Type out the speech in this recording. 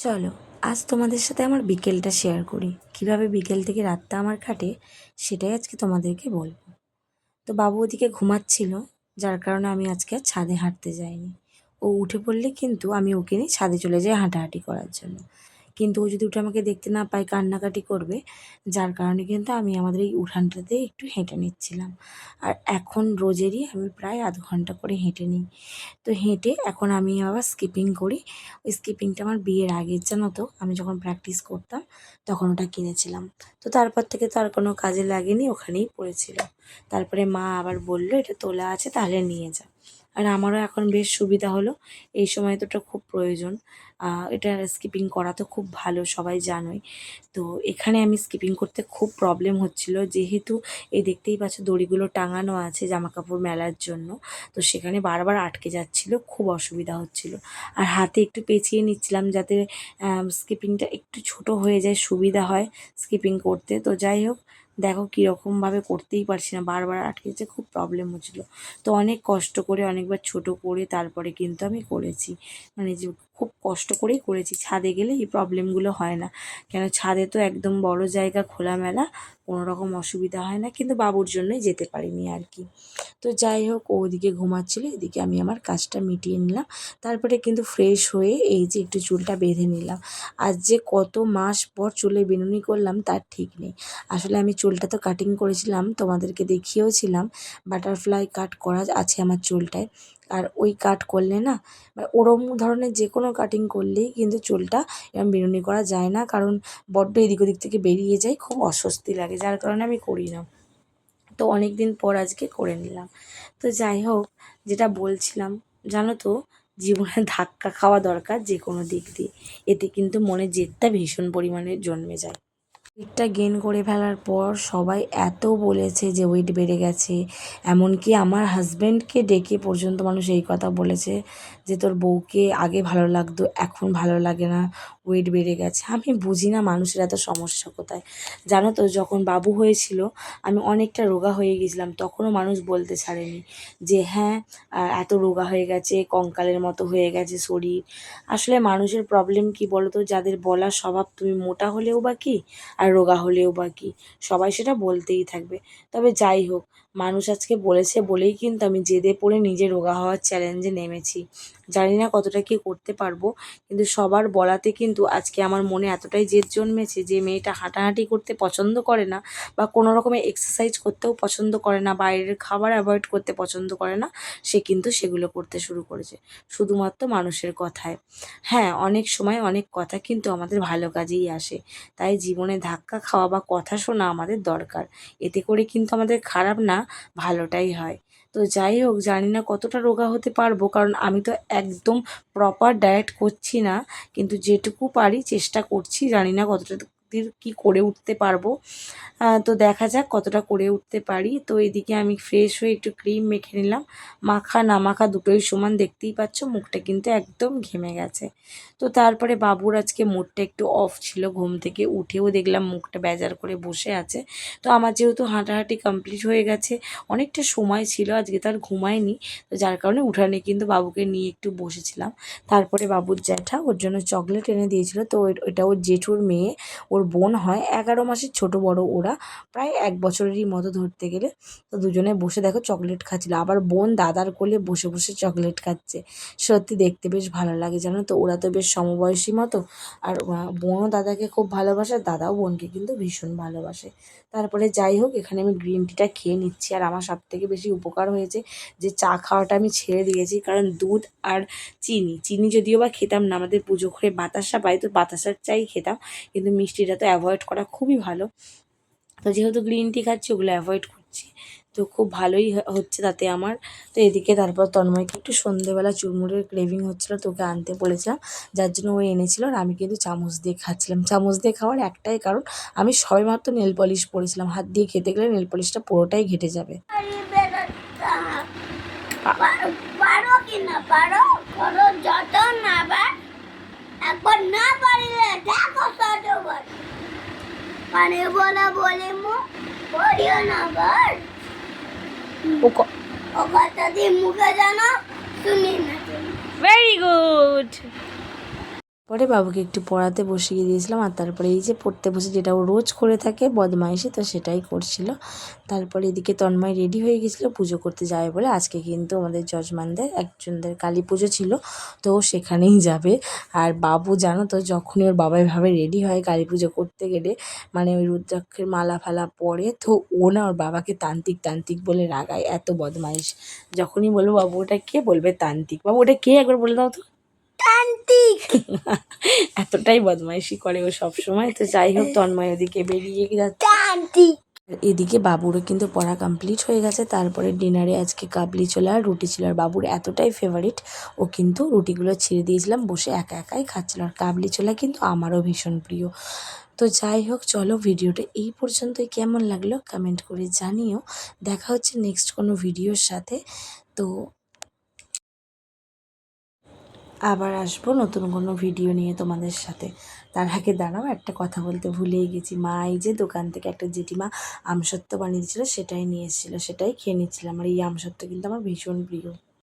চলো আজ তোমাদের সাথে আমার বিকেলটা শেয়ার করি। কিভাবে বিকেল থেকে রাতটা আমার কাটে সেটাই আজকে তোমাদেরকে বলবো। তো বাবু ওদিকে ঘুমাচ্ছিল, যার কারণে আমি আজকে আর ছাদে হাঁটতে যাইনি। ও উঠে পড়লে কিন্তু আমি ওকে নিয়ে ছাদে চলে যাই হাঁটাহাঁটি করার জন্য। কিন্তু ও যদি উঠে আমাকে দেখতে না পায় কান্নাকাটি করবে, যার কারণে কিন্তু আমি আমাদের এই উঠানটাতে একটু হেঁটে নিচ্ছিলাম। আর এখন রোজেরই আমি প্রায় আধ ঘন্টা করে হেঁটে নিই। তো হেঁটে এখন আমি আবার স্কিপিং করি। ওই স্কিপিংটা আমার বিয়ের আগের, জানো তো, আমি যখন প্র্যাকটিস করতাম তখন ওটা কিনেছিলাম। তো তারপর থেকে তো আর কোনো কাজে লাগেনি, ওখানেই পড়েছিল। তারপরে মা আবার বলল এটা তোলা আছে তাহলে নিয়ে যা। আর আমারও এখন বেশ সুবিধা হলো, এই সময় তো ওটা খুব প্রয়োজন। এটা স্কিপিং করা তো খুব ভালো, সবাই জানোই। তো এখানে আমি স্কিপিং করতে খুব প্রবলেম হচ্ছিল, যেহেতু এই দেখতেই পাচ্ছ দড়িগুলো টাঙানো আছে জামাকাপড় মেলার জন্য। তো সেখানে বারবার আটকে যাচ্ছিল, খুব অসুবিধা হচ্ছিল। আর হাতে একটু পেঁচিয়ে নিচ্ছিলাম যাতে স্কিপিংটা একটু ছোট হয়ে যায়, সুবিধা হয় স্কিপিং করতে। তো যাই হোক, দেখো কীরকমভাবে করতেই পারছি না, বারবার আটকে যাচ্ছে, খুব প্রবলেম হচ্ছিলো। তো অনেক কষ্ট করে অনেকবার ছোট করে তারপরে কিন্তু আমি করেছি, মানে যে খুব কষ্ট করেই করেছি। ছাদে গেলে এই প্রবলেমগুলো হয় না, কেন ছাদে তো একদম বড় জায়গা, খোলামেলা, কোনো রকম অসুবিধা হয় না। কিন্তু বাবুর জন্যই যেতে পারিনি আর কি। তো যাই হোক, ও ওদিকে ঘুমাচ্ছিল, এদিকে আমি আমার কাজটা মিটিয়ে নিলাম। তারপরে কিন্তু ফ্রেশ হয়ে এই যে একটু চুলটা বেঁধে নিলাম। আজ যে কত মাস পর চুলে বেনুনি করলাম তার ঠিক নেই। আসলে আমি চুলটা তো কাটিং করেছিলাম, তোমাদেরকে দেখিয়েওছিলাম। বাটারফ্লাই কাট করা আছে আমার চুলটায়। আর ওই কাট করলে না, মানে ওরম ধরনের যে কোনো কাটিং করলেই কিন্তু চুলটা এরম বেনুনি করা যায় না, কারণ বড্ড এদিক ওদিক থেকে বেরিয়ে যায়, খুব অস্বস্তি লাগে, যার কারণে আমি করি না। তো অনেক দিন পর আজকে করে নিলাম। তো যাই হোক, যেটা বলছিলাম, জানো তো, জীবনে ধাক্কা খাওয়া দরকার যে কোনো দিক দিয়ে, এতে কিন্তু মনে জেদটা ভীষণ পরিমাণে জন্মে যায়। ওয়েটটা গেইন করে ফেলার পর সবাই এত বলেছে যে ওয়েট বেড়ে গেছে, এমনকি আমার হাজব্যান্ডকে ডেকে পর্যন্ত মানুষ এই কথা বলেছে যে তোর বউকে আগে ভালো লাগতো এখন ভালো লাগে না, ওয়েট বেড়ে গেছে। আমি বুঝি না মানুষের এত সমস্যা কোথায়। জানো তো, যখন বাবু হয়েছিল আমি অনেকটা রোগা হয়ে গেছিলাম, তখনও মানুষ বলতে ছাড়েনি যে হ্যাঁ এত রোগা হয়ে গেছে, কঙ্কালের মতো হয়ে গেছে শরীর। আসলে মানুষের প্রবলেম কি বলো তো, যাদের বলার স্বভাব তুমি মোটা হলেও বা কী আর রোগা হলেও বা কী, সবাই সেটা বলতেই থাকবে। তবে যাই হোক, মানুষ আজকে বলেছে বলেই কিন্তু আমি জেদে পড়ে নিজে রোগা হওয়ার চ্যালেঞ্জে নেমেছি। জানি না কতটা কী করতে পারবো, কিন্তু সবার বলাতে কিন্তু আজকে আমার মনে এতটাই জেদ জন্মেছে যে মেয়েটা হাঁটাহাঁটি করতে পছন্দ করে না, বা কোনো রকমের এক্সারসাইজ করতেও পছন্দ করে না, বাইরের খাবার অ্যাভয়েড করতে পছন্দ করে না, সে কিন্তু সেগুলো করতে শুরু করেছে শুধুমাত্র মানুষের কথায়। হ্যাঁ, অনেক সময় অনেক কথা কিন্তু আমাদের ভালো কাজেই আসে, তাই জীবনে ধাক্কা খাওয়া বা কথা শোনা আমাদের দরকার। এতে করে কিন্তু আমাদের খারাপ না, ভালোটাই হয়। তো যাই হোক, জানি না কতটা রোগা হতে পারবো, কারণ আমি তো একদম প্রপার ডায়েট করছি না, কিন্তু যেটুকু পারি চেষ্টা করছি। জানি না কতটা দূর কী করে উঠতে পারবো। তো দেখা যাক কতটা করে উঠতে পারি। তো এদিকে আমি ফ্রেশ হয়ে একটু ক্রিম মেখে নিলাম। মাখা না মাখা দুটোই সমান, দেখতেই পাচ্ছ মুখটা কিন্তু একদম ঘেমে গেছে। তো তারপরে বাবুর আজকে মুডটা একটু অফ ছিল, ঘুম থেকে উঠেও দেখলাম মুখটা বেজার করে বসে আছে। তো আমার যেহেতু হাঁটাহাঁটি কমপ্লিট হয়ে গেছে, অনেকটা সময় ছিল, আজকে তার ঘুমায়নি, তো যার কারণে উঠানে কিন্তু বাবুকে নিয়ে একটু বসেছিলাম। তারপরে বাবুর জ্যাঠা ওর জন্য চকলেট এনে দিয়েছিল। তো এটা ওর জেঠুর মেয়ে, ওর বোন হয়, 11 মাসের ছোট বড় ওরা, প্রায় 1 বছরেরই মতো ধরতে গেলে। তো দুজনে বসে দেখো চকলেট খাচ্ছিল, আবার বোন দাদার কোলে বসে বসে চকলেট খাচ্ছে। সত্যি দেখতে বেশ ভালো লাগে, জানো তো, ওরা তো বেশ সমবয়সী মতো। আর বোনও দাদাকে খুব ভালোবাসে, দাদাও বোনকে কিন্তু ভীষণ ভালোবাসে। তারপরে যাই হোক, এখানে আমি গ্রিন টিটা খেয়ে নিচ্ছি। আর আমার সবথেকে বেশি উপকার হয়েছে যে চা খাওয়াটা আমি ছেড়ে দিয়েছি, কারণ দুধ আর চিনি যদিও বা খেতাম না, আমাদের পুজো করে বাতাসা পাই, তো বাতাসার চাই খেতাম, কিন্তু মিষ্টিটা তো অ্যাভয়েড করা খুবই ভালো। তো যেহেতু গ্রিন টি খাচ্ছি, ওগুলো অ্যাভয়েড করছি, তো খুব ভালোই হচ্ছে তাতে আমার। তো এদিকে তারপর তন্ময়কে একটু সন্ধেবেলা চুরমুড়ের ক্রেভিং হচ্ছিলো, তোকে আনতে বলেছিলাম, যার জন্য ও এনেছিল। আর আমি কিন্তু চামচ দিয়ে খাচ্ছিলাম। চামচ দিয়ে খাওয়ার একটাই কারণ, আমি সবেমাত্র নেল পলিশ পরেছিলাম, হাত দিয়ে খেতে গেলে নেল পলিশটা পুরোটাই ঘেটে যাবে। পারো কি না পারো, করো যতন আবার একবার না পারলে দেখো শতবার, মানে বলা বলে মু করিও না বার, ও কথা দিয়ে মুখে জানো শুনি না। Very good. পরে বাবুকে একটু পড়াতে বসিয়ে দিয়েছিলাম, আর তারপরে এই যে পড়তে বসে যেটা ও রোজ করে থাকে বদমাইশি, তো সেটাই করছিল। তারপরে এদিকে তন্ময় রেডি হয়ে গেছিলো পুজো করতে যাবে বলে। আজকে কিন্তু আমাদের যজমানদের একজনদের কালী পুজো ছিল, তো ও সেখানেই যাবে। আর বাবু জানো তো, যখনই ওর বাবা এভাবে রেডি হয় কালী পুজো করতে গেলে, মানে ওই রুদ্রাক্ষের মালা ফালা পরে, তো ও না ওর বাবাকে তান্ত্রিক তান্ত্রিক বলে রাগায়, এত বদমাইশ। যখনই বলবো বাবু ওটা কে, বলবে তান্ত্রিক। বাবু ওটা কে একবার বলে দাও তো। তান্ত্রিক। এতটাই বদমাইশি করে ও সবসময়। তো যাই হোক, তন্ময় ওদিকে বেরিয়ে যাচ্ছে। তান্ত্রিক। এদিকে বাবুরও কিন্তু পড়া কমপ্লিট হয়ে গেছে। তারপরে ডিনারে আজকে কাবলি ছোলা আর রুটি ছিল, আর বাবুর এতটাই ফেভারিট ও কিন্তু রুটিগুলো ছিঁড়ে দিয়েছিলাম, বসে একা একাই খাচ্ছিল। আর কাবলি ছোলা কিন্তু আমারও ভীষণ প্রিয়। তো যাই হোক, চলো ভিডিওটা এই পর্যন্তই। কেমন লাগলো কমেন্ট করে জানিও। দেখা হচ্ছে নেক্সট কোনো ভিডিওর সাথে। তো আবার আসবো নতুন কোনো ভিডিও নিয়ে তোমাদের সাথে। তার আগে দাঁড়াও, একটা কথা বলতে ভুলেই গেছি। মা এই যে দোকান থেকে একটা জেঠিমা আমসত্ত্ব বানিয়ে দিয়েছিলো, সেটাই নিয়ে এসেছিলো, সেটাই খেয়ে নিচ্ছিলাম। আর এই আমসত্ত্ব কিন্তু আমার ভীষণ প্রিয়।